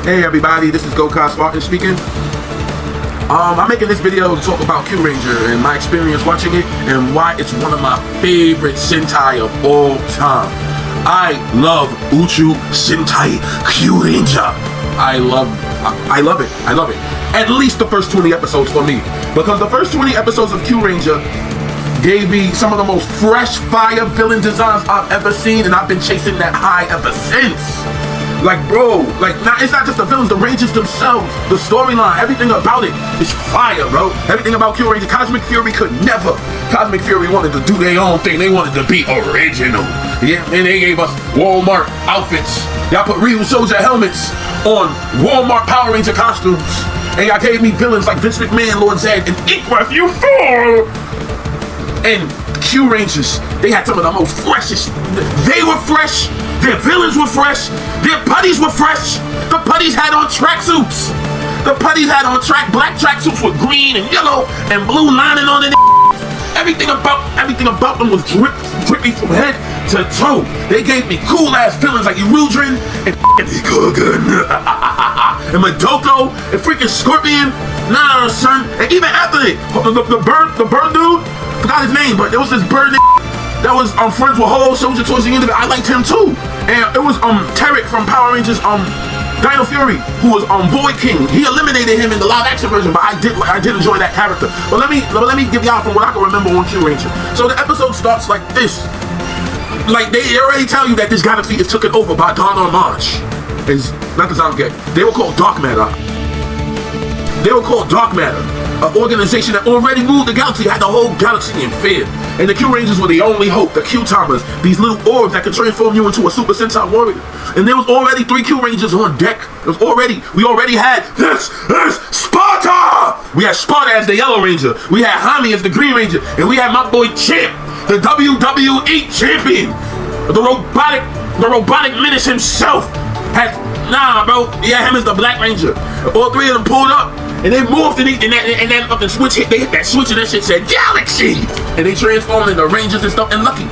Hey everybody, this is Sparda speaking. I'm making this video to talk about Kyuranger and my experience watching it and why it's one of my favorite sentai of all time. I love Uchu Sentai Kyuranger. I love it. At least the first 20 episodes for me. Because the first 20 episodes of Kyuranger gave me some of the most fresh fire villain designs I've ever seen, and I've been chasing that high ever since. Like, bro, it's not just the villains, the Rangers themselves, the storyline, everything about it is fire, bro. Everything about Kyuranger. Cosmic Fury could never. Cosmic Fury wanted to do their own thing. They wanted to be original. Yeah, and they gave us Walmart outfits. Y'all put real soldier helmets on Walmart Power Ranger costumes. And y'all gave me villains like Vince McMahon, Lord Zed, and Equus, you fool! And Kyurangers, they had some of the most freshest. They were fresh. Their villains were fresh. Their putties were fresh. The putties had on tracksuits. The putties had on black tracksuits with green and yellow and blue lining on it. Everything about them was drippy from head to toe. They gave me cool ass villains like Kyuranger and Kugan and Madoko and freaking Scorpion. Nah, son. And even after it, the bird dude, forgot his name, but there was this bird that was friends with Ho Soldier towards the end of it. I liked him too. And it was Tarek from Power Rangers Dino Fury, who was Void King. He eliminated him in the live action version, but I did enjoy that character. But let me give y'all from what I can remember on Kyuranger. So the episode starts like this. Like they already tell you that this galaxy is taken over by Don Homage. It's not the sound gay. They were called Dark Matter. An organization that already ruled the galaxy, had the whole galaxy in fear. And the Kyurangers were the only hope, the Q-Timers, these little orbs that could transform you into a Super Sentai warrior. And there was already 3 Kyurangers on deck. We already had this Sparda! We had Sparda as the Yellow Ranger. We had Hami as the Green Ranger. And we had my boy Champ, the WWE champion. The robotic menace himself. He had him as the Black Ranger. All 3 of them pulled up. And they morphed and that switch hit. They hit that switch and that shit said Galaxy. And they transformed into Rangers and stuff and Lucky.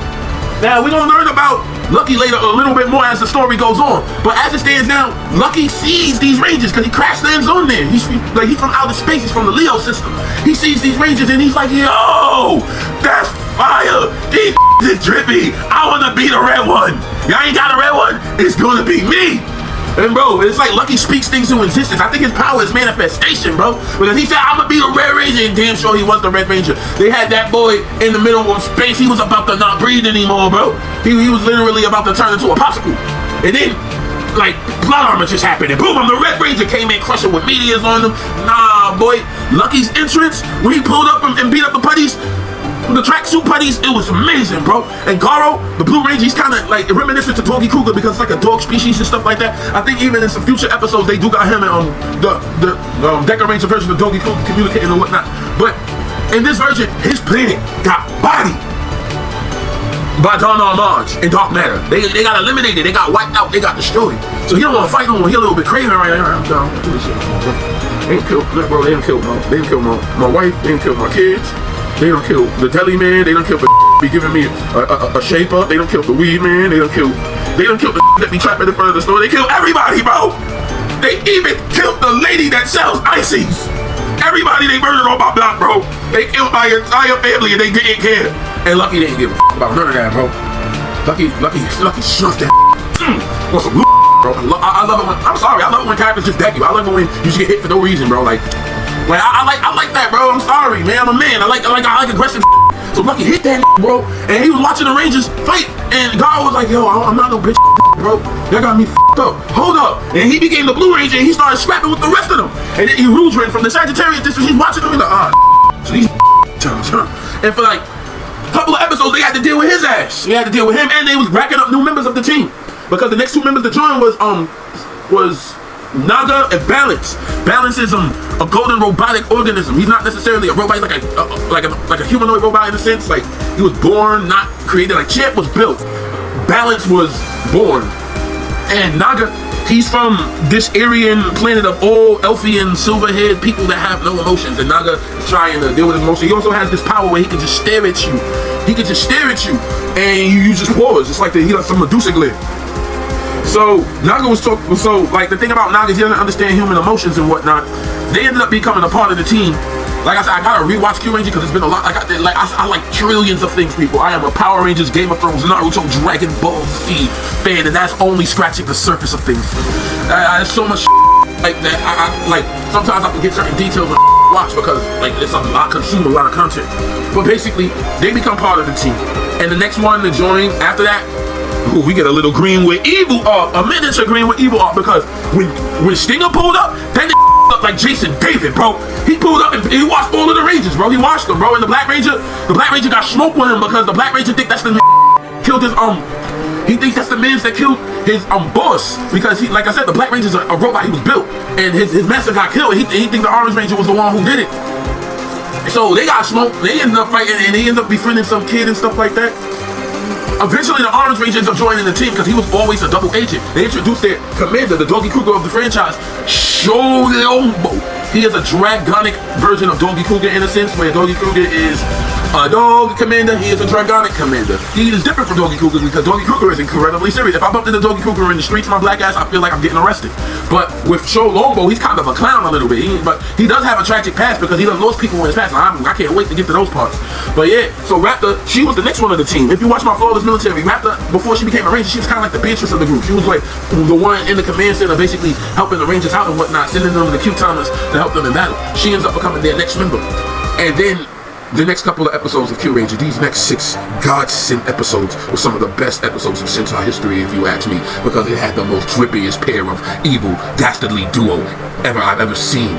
Now we're gonna learn about Lucky later a little bit more as the story goes on. But as it stands now, Lucky sees these Rangers because he crash lands on there. He's from outer space. He's from the Leo system. He sees these Rangers and he's like, yo, that's fire. These is drippy. I wanna be the red one. Y'all ain't got a red one. It's gonna be me. And bro, it's like Lucky speaks things into existence. I think his power is manifestation, bro. Because he said, I'm gonna be the Red Ranger, and damn sure he was the Red Ranger. They had that boy in the middle of space. He was about to not breathe anymore, bro. He was literally about to turn into a popsicle. And then, plot armor just happened. And boom, the Red Ranger came in crushing with meteors on them. Nah, boy. Lucky's entrance, when he pulled up and beat up the putties, the tracksuit putties, it was amazing, bro. And Garo, the Blue Ranger, he's kind of reminiscent to Doggy Cougar because it's like a dog species and stuff like that. I think even in some future episodes they do got him in the Deca Ranger version of Doggy Cougar communicating and whatnot. But in this version, his planet got bodied by Don Homage and Dark Matter. They got eliminated, they got wiped out, they got destroyed. So he don't want to fight no more. He a little bit crazy right now. I'm down. Do this shit, bro. They didn't kill my wife. They didn't kill my kids. They don't kill the deli man. They don't kill the be giving me a shape up. They don't kill the weed man. They don't kill the that be trapped in the front of the store. They kill everybody, bro. They even killed the lady that sells ices. Everybody they murdered on my block, bro. They killed my entire family and they didn't care. And Lucky didn't give a about none of that, bro. Lucky snuffed that. Want some bro. I love it when I love it when characters just deck you. I love it when you just get hit for no reason, bro. I like that, bro. I'm sorry, man. I'm a man. I like aggressive. So Lucky hit that, bro. And he was watching the Rangers fight. And God was like, yo, I'm not no bitch, bro. Y'all got me up. Hold up. And he became the Blue Ranger and he started scrapping with the rest of them. And then Kyuranger from the Sagittarius district, he's watching them. He's like, so these and for a couple of episodes, they had to deal with his ass. They had to deal with him, and they was racking up new members of the team. Because the next 2 members to join was Naga and Balance. Balance is a golden robotic organism. He's not necessarily a robot, like a humanoid robot in a sense. Like he was born, not created. Like Champ was built. Balance was born. And Naga, he's from this Aryan planet of all Elfian silver-haired people that have no emotions. And Naga is trying to deal with his emotions. He also has this power where he can just stare at you. He can just stare at you and you just pause. It's like he has some Medusa glare. So Naga was talking. So like the thing about Naga is he doesn't understand human emotions and whatnot. They ended up becoming a part of the team. Like I said, I gotta rewatch Kyuranger because it's been a lot. I like trillions of things, people. I am a Power Rangers, Game of Thrones, Naruto, Dragon Ball Z fan, and that's only scratching the surface of things. There's so much like that. I like sometimes I forget certain details when I watch because like it's I consume a lot of content. But basically, they become part of the team, and the next one to join after that. Ooh, we get a little green with evil art, a miniature green with evil art, because when Stinger pulled up, that nigga looked like Jason David, bro. He pulled up and he watched all of the Rangers, bro. He watched them, bro. And the Black Ranger got smoked with him because the Black Ranger think that's the killed his he thinks that's the man that killed his boss, because he, like I said, the Black Ranger's a robot. He was built, and his master got killed. He think the Orange Ranger was the one who did it. So they got smoked. They ended up fighting, and they ended up befriending some kid and stuff like that. Eventually, the Orange Ranger ends up joining the team because he was always a double agent. They introduced their commander, the Doggy Kruger of the franchise, Showdown. He is a dragonic version of Doggy Kruger in a sense, where Doggy Kruger is a dog commander, he is a dragonic commander. He is different from Doggy Kruger because Doggy Kruger is incredibly serious. If I bumped into Doggy Kruger in the streets, my black ass, I feel like I'm getting arrested. But with Show Longbow, he's kind of a clown a little bit. But he does have a tragic past because he done lost people in his past. I can't wait to get to those parts. But yeah, so Raptor, she was the next one of the team. If you watch my Flawless Military, Raptor, before she became a Ranger, she was kind of like the Beatrice of the group. She was like the one in the command center, basically helping the Rangers out and whatnot, sending them the Q-timers to help them in battle. She ends up becoming their next member. And then the next couple of episodes of Kyuranger, these next 6 God-sent episodes were some of the best episodes of Sentai history, if you ask me, because it had the most drippiest pair of evil, dastardly duo I've ever seen.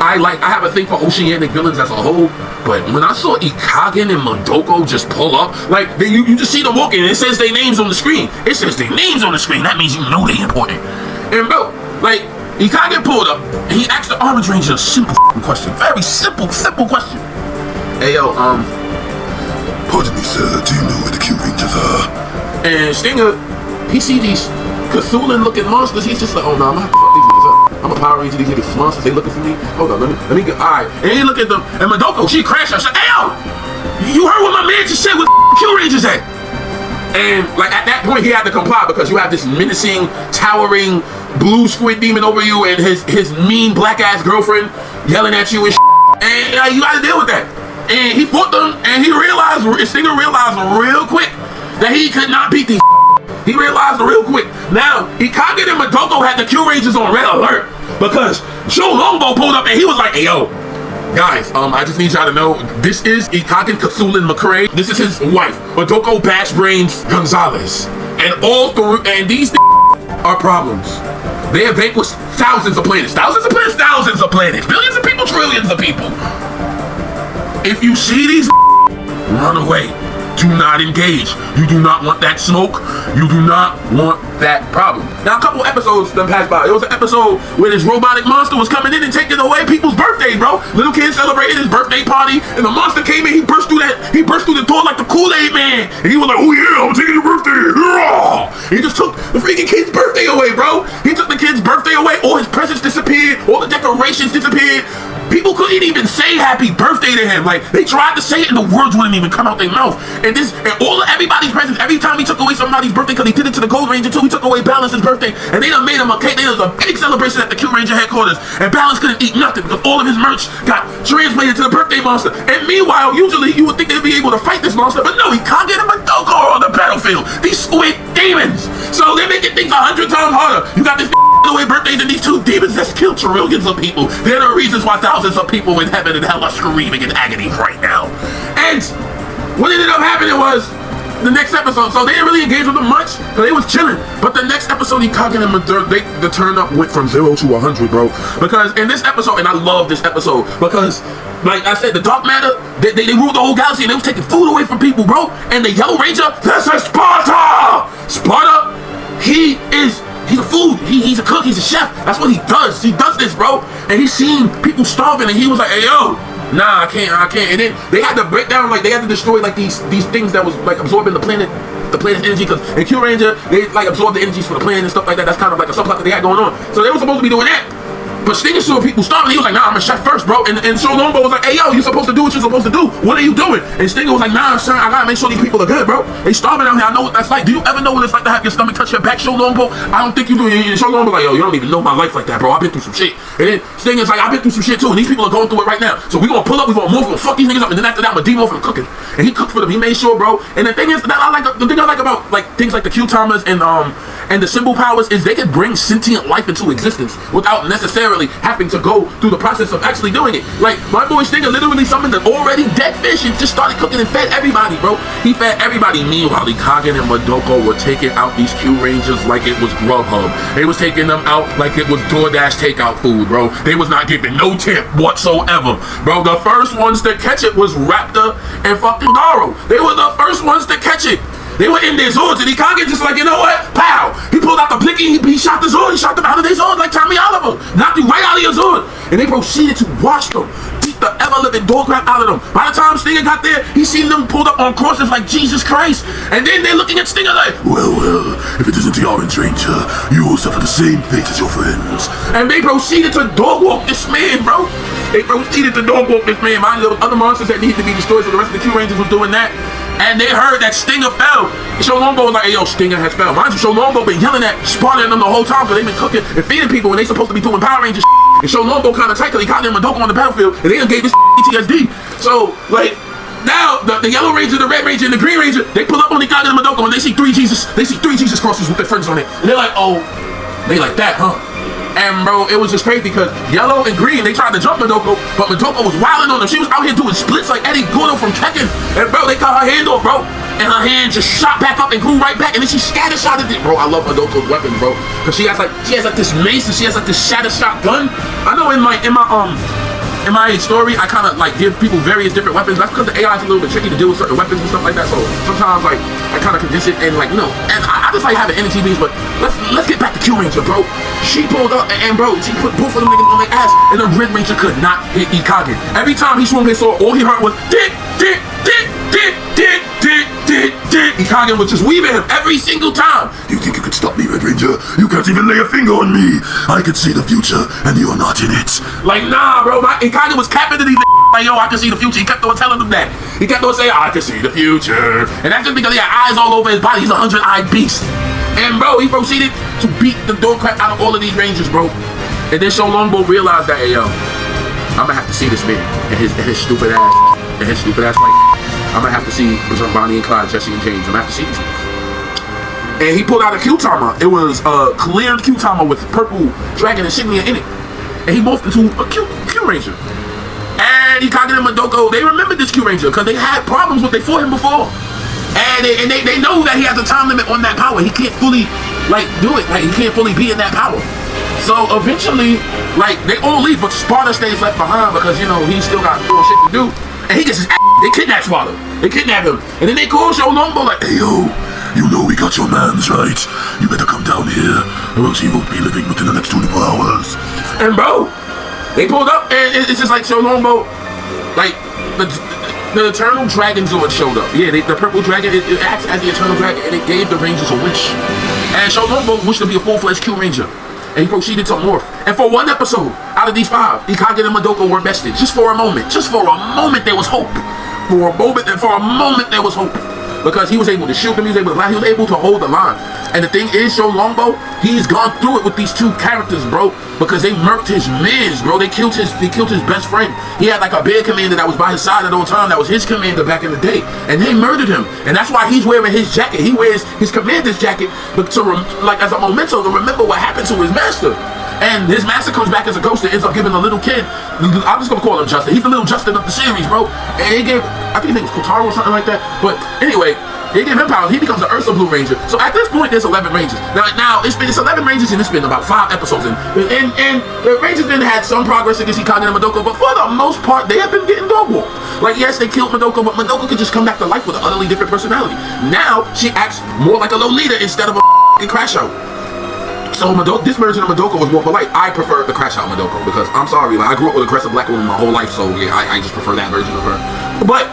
I have a thing for oceanic villains as a whole, but when I saw Ikagen and Mondoko just pull up, like you just see them walking and it says their names on the screen. It says their names on the screen. That means you know they're important. And bro, like Ikagen pulled up and he asked the Orange Ranger a simple question. Very simple question. Hey yo, pardon me sir, do you know where the Kyurangers are? And Stinger, he see these Cthulhu looking monsters, he's just like, oh no, I'm gonna have to fuck these niggas up. I'm a Power Ranger, these niggas monsters, they looking for me. Hold on, let me get, alright. And he look at them, and Mondoko, she crashed her, she said, hey yo, you heard what my man just said with Kyurangers at? And like at that point he had to comply because you have this menacing, towering blue squid demon over you and his mean black ass girlfriend yelling at you and and you gotta deal with that. And he fought them, and Stinger realized real quick that he could not beat these. He realized real quick. Now, Ikagen and Mondoko had the Kyurangers on red alert because Joe Longbow pulled up and he was like, hey yo, guys, I just need y'all to know, this is Ikagen Cthulhu McCrae. This is his wife, Mondoko Bash Brains Gonzalez. And these are problems. They have vanquished thousands of planets, billions of people, trillions of people. If you see these, run away. Do not engage. You do not want that smoke. You do not want that problem. Now, a couple episodes done passed by. There was an episode where this robotic monster was coming in and taking away people's birthdays, bro. Little kid celebrated his birthday party, and the monster came in. He burst through the door like the Kool-Aid man, and he was like, "Oh yeah, I'm taking your birthday." He just took the freaking kid's birthday away, bro. He took the kid's birthday away. All his presents disappeared. All the decorations disappeared. People couldn't even say happy birthday to him. Like, they tried to say it and the words wouldn't even come out their mouth. And everybody's presents, every time he took away somebody's birthday, because he did it to the Gold Ranger too, he took away Balance's birthday, and they done made him a cake. There was a big celebration at the Kyuranger headquarters, and Balance couldn't eat nothing because all of his merch got translated to the birthday monster. And meanwhile, usually you would think they'd be able to fight this monster, but no, he can't get him a Mondoko on the battlefield. These squid demons. So they're making things 100 times harder. You got this away birthdays and these 2 demons that's killed trillions of people. They're the reasons why thousands of people in heaven and hell are screaming in agony right now. And what ended up happening was the next episode, so they didn't really engage with them much, but they was chilling. But the next episode, Ikagen and the turn up went from 0 to 100, bro. Because in this episode, and I love this episode, because like I said, the Dark Matter, they ruled the whole galaxy and they was taking food away from people, bro. And the Yellow Ranger, that's a Sparda! Sparda, he's a food. He's a cook. He's a chef. That's what he does. He does this, bro. And he's seen people starving, and he was like, "Hey, yo, nah, I can't." And then they had to break down, like they had to destroy like these things that was like absorbing the planet's energy. Because in Kyuranger, they like absorb the energies for the planet and stuff like that. That's kind of like a subplot that they had going on. So they were supposed to be doing that. But Stinger saw people starving. He was like, nah, I'm a chef first, bro. And so Longbow was like, hey, yo, you're supposed to do what you're supposed to do. What are you doing? And Stinger was like, nah, son, I gotta make sure these people are good, bro. They starving out here. I know what that's like. Do you ever know what it's like to have your stomach touch your back, Show Longbow? I don't think you do. And Show Longbow like, yo, you don't even know my life like that, bro. I've been through some shit. And then Stinger's like, I've been through some shit too. And these people are going through it right now. So we gonna pull up, we gonna move, we gonna fuck these niggas up. And then after that, I'm gonna demo for cooking. And he cooked for them. He made sure, bro. And the thing is that the thing I like about like things like the Q-timers and the symbol powers is they can bring sentient life into existence without necessarily having to go through the process of actually doing it. Like, my boy Stinger literally summoned an already dead fish and just started cooking and fed everybody, bro. He fed everybody. Meanwhile, Ikagen and Madoko were taking out these Kyurangers like it was Grubhub. They was taking them out like it was DoorDash takeout food, bro. They was not giving no tip whatsoever, bro. The first ones to catch it was Raptor and fucking Garo. They were the first ones to catch it. They were in their Zords, and Ikagen just like, you know what? Pow! He pulled out the blicky, he shot the Zord, he shot them out of their Zord like Tommy Oliver. Knocked you right out of your Zord. And they proceeded to wash them, beat the ever-living dog crap out of them. By the time Stinger got there, he seen them pulled up on crosses like Jesus Christ. And then they're looking at Stinger like, well, if it isn't the Orange Ranger, you will suffer the same fate as your friends. And they proceeded to dog walk this man, bro. They proceeded to dog walk this man. Mind you, there was other monsters that needed to be destroyed, so the rest of the Q Rangers was doing that. And they heard that Stinger fell. And Show Longbow was like, hey, yo, Stinger has fell. Mind you, Show Longbow been yelling at Sparda and them the whole time because they've been cooking and feeding people when they supposed to be doing Power Rangers. And Show Longbow kind of tight because he caught them Madoko on the battlefield and they done gave this PTSD. So, like, now the Yellow Ranger, the Red Ranger, and the Green Ranger, they pull up on Ikagen and Madoko and they see three Jesus crosses with their friends on it. And they're like, oh, they like that, huh? And bro, it was just crazy because Yellow and Green, they tried to jump Madoko, but Madoko was wilding on them. She was out here doing splits like Eddie Gordo from Tekken. And bro, they cut her hand off, bro. And her hand just shot back up and grew right back. And then she scatter shotted it. Bro, I love Madoko's weapons, bro. Because she has like this mace and she has like this shatter shot gun. I know in my story, I kind of like give people various different weapons. That's because the AI is a little bit tricky to deal with certain weapons and stuff like that. So sometimes like I kind of condense it and like, you know, and I just like having NTVs. But let's get back to Kyuranger, bro. She pulled up and bro, she put both of them niggas on their ass, and the Red Ranger could not hit Ikagen. Every time he swung his sword, all he heard was dick, dick, dick, dick, dick, dick, dick, dick. Ikagen was just weaving him every single time. You think you can stop me, Red Ranger? You can't even lay a finger on me. I can see the future, and you're not in it. Like, nah, bro. Ikagen was capping to these like, yo, I can see the future. He kept on telling them that. He kept on saying, I can see the future. And that's just because he had eyes all over his body. He's a 100-eyed beast. And bro, he proceeded to beat the dog crap out of all of these Rangers, bro. And then Show Longbow realized that, hey, yo, I'm gonna have to see this man and his stupid ass. And his stupid ass, like, I'm gonna have to see Bonnie and Clyde, Jesse and James. I'm gonna have to see this. And he pulled out a Q-timer. It was a cleared Q-timer with purple dragon insignia in it. And he morphed into a Q-Ranger. And Ikagen and Madoko, they remembered this Kyuranger because they had problems with, they fought him before. And they know that he has a time limit on that power. He can't fully, like, do it. Like, he can't fully be in that power. So, eventually, like, they all leave, but Sparda stays left behind because, you know, he still got more shit to do. And he gets his ass. They kidnap Sparda. They kidnap him. And then they call Show Longbow like, hey, yo, you know we got your mans, right? You better come down here, or else he won't be living within the next 24 hours. And, bro, they pulled up, and it's just like Show Longbow, like, the Eternal Dragon Zord showed up. Yeah, the purple dragon, it acts as the Eternal Dragon, and it gave the Rangers a wish. And Show Longbow wished to be a full-fledged Kyuranger. And he proceeded to morph. And for one episode, out of these 5, Ikagen and Madoko were bested. Just for a moment. Just for a moment, there was hope. For a moment, there was hope. Because he was able to shoot them, he was able to hold the line. And the thing is, Show Longbow, he's gone through it with these 2 characters, bro. Because they murked his mans, bro. They killed his best friend. He had like a band commander that was by his side at all time. That was his commander back in the day. And they murdered him. And that's why he's wearing his jacket. He wears his commander's jacket, but like as a memento to remember what happened to his master. And his master comes back as a ghost and ends up giving the little kid, I'm just gonna call him Justin. He's the little Justin of the series, bro. And he gave, I think his name was Kotaro or something like that. But anyway, they give him power. He becomes the Ursa Blue Ranger. So at this point, there's 11 Rangers. Now it's 11 Rangers, and it's been about 5 episodes. And the Rangers then had some progress against Ikagen and Madoko, but for the most part, they have been getting dog walked. Like, yes, they killed Madoko, but Madoko could just come back to life with an utterly different personality. Now she acts more like a Lolita instead of a crash out. So this version of Madoko was more polite. I prefer the crash out Madoko because I'm sorry, like I grew up with aggressive black woman my whole life, so yeah, I just prefer that version of her. But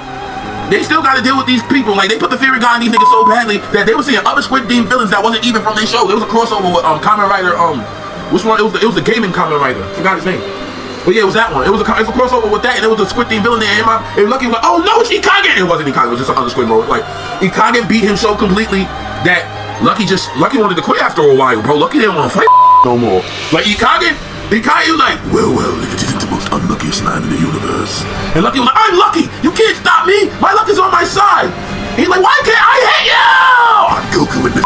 they still got to deal with these people. Like, they put the fear of God in these niggas so badly that they were seeing other Squid Game villains that wasn't even from their show. There was a crossover with Kamen Rider Which one? It was the gaming comic writer. Forgot his name. But yeah, it was that one. It was a crossover with that, and it was a Squid Team villain there. And Lucky was like, oh no, it's Ikage. It wasn't Ikage. It was just an undersquid mode. Like Ikage beat him so completely that Lucky wanted to quit after a while, bro. Lucky didn't want to fight no more. Like Ikage was like, well, if it isn't the most unluckiest man in the universe. And Lucky was like, I'm lucky. You can't stop me. My luck is on my side. He's like, why can't I hate you? I'm Goku in this.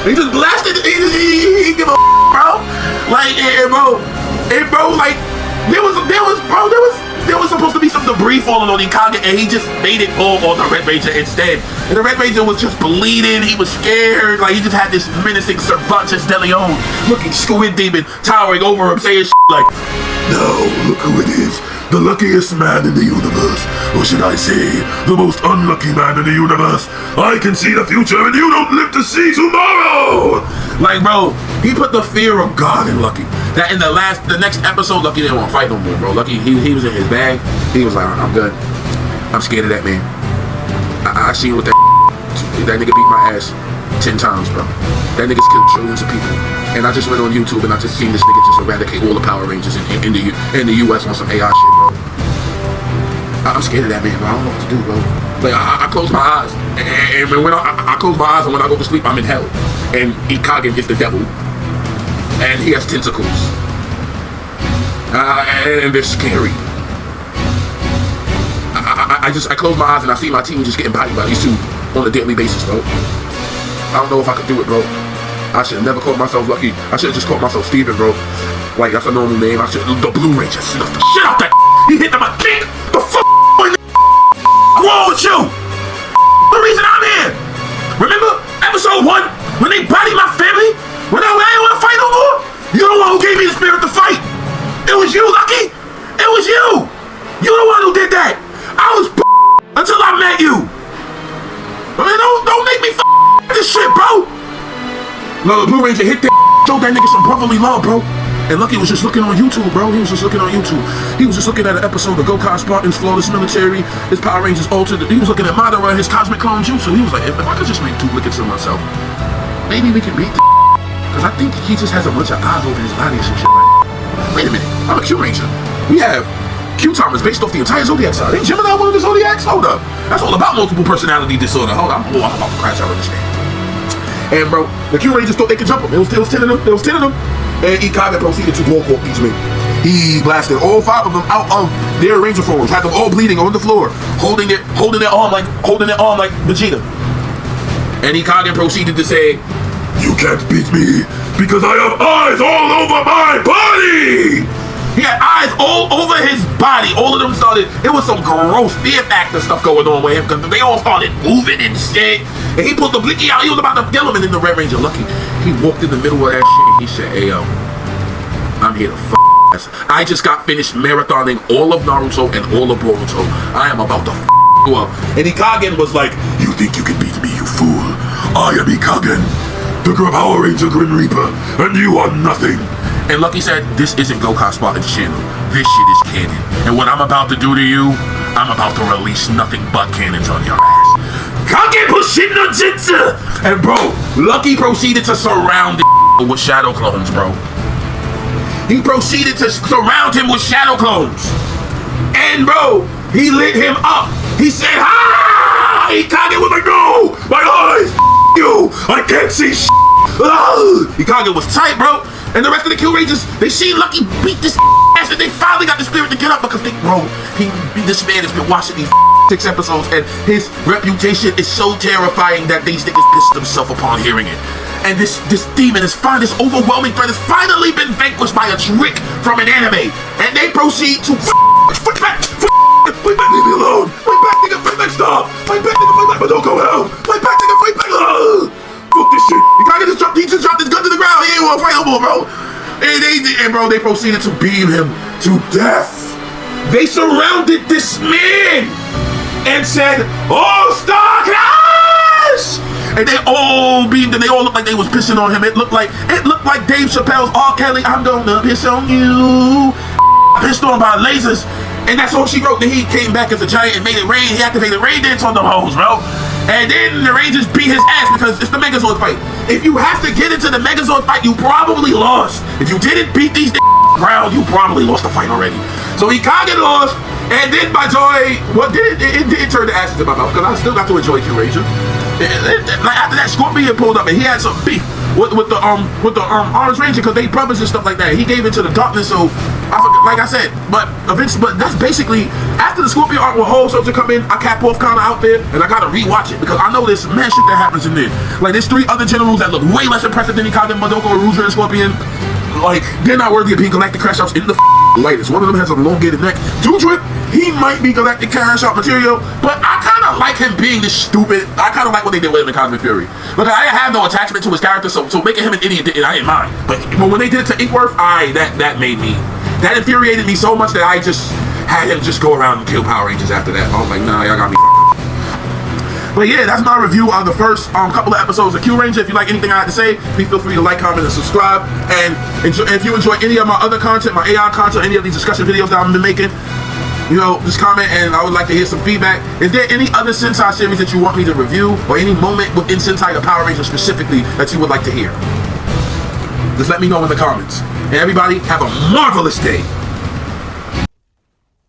He just blasted. He give a bro. Like, bro, like there was supposed to be some debris falling on Ikage, and he just made it fall on the Red Ranger instead. And the Red Ranger was just bleeding. He was scared. Like he just had this menacing Cervantes de Leon looking squid demon towering over him, saying like, "Now look who it is. The luckiest man in the universe. Or should I say, the most unlucky man in the universe. I can see the future and you don't live to see tomorrow!" Like, bro, he put the fear of God in Lucky. That in the next episode, Lucky didn't want to fight no more, bro. Lucky, he was in his bag. He was like, I'm good. I'm scared of that man. I seen what that nigga beat my ass 10 times, bro. That nigga's killed trillions of people. And I just went on YouTube and I just seen this nigga just eradicate all the Power Rangers in the US on some AI shit, bro. I'm scared of that man, bro. I don't know what to do, bro. Like, I close my eyes. And when I close my eyes and when I go to sleep, I'm in hell. And Ikage is the devil. And he has tentacles. And they're scary. I close my eyes and I see my team just getting bodied by these two on a daily basis, bro. I don't know if I could do it, bro. I should have never called myself Lucky. I should have just called myself Steven, bro. Like, that's a normal name. The Blue Ranger snuffed the shit out that. He hit them a kick. The fuck wrong with you? The reason I'm here. Remember episode 1 when they bodied my family? When I didn't want to fight no more? You're the one who gave me the spirit to fight. It was you, Lucky. It was you. You're the one who did that. I was until I met you. I mean, don't make me this shit, bro. No, the Blue Ranger hit that, showed that nigga some brotherly love, bro. And Lucky was just looking on YouTube, bro. He was just looking on YouTube. He was just looking at an episode of Gokai Spartans, Flawless Military, his Power Rangers Altered. He was looking at Madara, his Cosmic Clone Jutsu. He was like, if I could just make duplicates of myself, maybe we can beat the because I think he just has a bunch of eyes over his body and some shit, right? Wait a minute, I'm a Kyuranger. We have Q-Timers based off the entire Zodiac sign. Ain't Gemini one of the Zodiacs? Hold up. That's all about multiple personality disorder. Hold on, I'm about to crash out of this thing. And bro, the Q-Rangers thought they could jump him. It was 10 of them. There was 10 of them. And Ikage proceeded to blow up these men. He blasted all 5 of them out of their Ranger forms, had them all bleeding on the floor, holding their arm like Vegeta. And Ikage proceeded to say, "You can't beat me because I have eyes all over my body!" He had eyes all over his body. All of them started, it was some gross fear factor stuff going on with him because they all started moving and shit. And he pulled the blicky out. He was about to kill him. And then the Red Ranger, Lucky, he walked in the middle of that shit and he said, "Hey, yo, I'm here to ass. I just got finished marathoning all of Naruto and all of Boruto. I am about to you up." And Ikage was like, "You think you can beat me, you fool? I am Ikage, the Power Ranger Grim Reaper, and you are nothing." And Lucky said, "This isn't Gokai Spartan's channel. This shit is canon. And what I'm about to do to you, I'm about to release nothing but cannons on your ass. Kage Bushin no Jitsu!" And bro, Lucky proceeded to surround with shadow clones, bro. He proceeded to surround him with shadow clones. And bro, he lit him up. He said, "Ha!" Ikage was like, "No! My eyes! You! I can't see shit!" Ikage was tight, bro. And the rest of the Kyurangers, they seen Lucky beat this ass and they finally got the spirit to get up because this man has been watching these 6 episodes and his reputation is so terrifying that these niggas pissed themselves upon hearing it. And this demon this overwhelming threat has finally been vanquished by a trick from an anime. And they proceed to fight back, leave me alone. Fight back, nigga, fight back, stop. Fight back, nigga, fight back, but don't go out. Fight back, nigga, fight back. Fuck this shit. He just dropped his gun to the ground. He ain't want to fight no more, bro. And bro, they proceeded to beam him to death. They surrounded this man and said, "All Star Clash!" And they all beamed and they all looked like they was pissing on him. It looked like Dave Chappelle's R. Kelly, "I'm gonna piss on you." Pissed on by lasers. And that's all she wrote. Then he came back as a giant and made it rain. He activated rain dance on them hoes, bro. And then the Rangers beat his ass because it's the Megazord fight. If you have to get into the Megazord fight, you probably lost. If you didn't beat these ground, you probably lost the fight already. So he kind of lost, and then by joy, what did it didn't turn the ashes in my mouth because I still got to enjoy Kyuranger. Like after that, Scorpion pulled up and he had some beef with the Orange Ranger because they brothers and stuff like that. He gave into the darkness, so I forget, like I said, but that's basically after the Scorpion arc with Whole Soldier come in, I cap off kind of out there and I gotta rewatch it because I know there's mad shit that happens in there. Like there's 3 other generals that look way less impressive than Ikage, Madoka, Rudra, and Scorpion. Like they're not worthy of being Galactic Crash Outs in the lightest. One of them has a elongated neck. Drip, he might be Galactic Crash Out material, but I kind of like him being this stupid. I kind of like what they did with him in Cosmic Fury. Look, I didn't have no attachment to his character, so making him an idiot, I didn't mind. But when they did it to Inkworth, that infuriated me so much that I just had him just go around and kill Power Rangers after that. I was like, nah, y'all got me. But yeah, that's my review on the first couple of episodes of Kyuranger. If you like anything I had to say, please feel free to like, comment, and subscribe. And if you enjoy any of my other content, my AI content, any of these discussion videos that I've been making, you know, just comment and I would like to hear some feedback. Is there any other Sentai series that you want me to review or any moment within Sentai or Power Rangers specifically that you would like to hear? Just let me know in the comments. And everybody, have a marvelous day.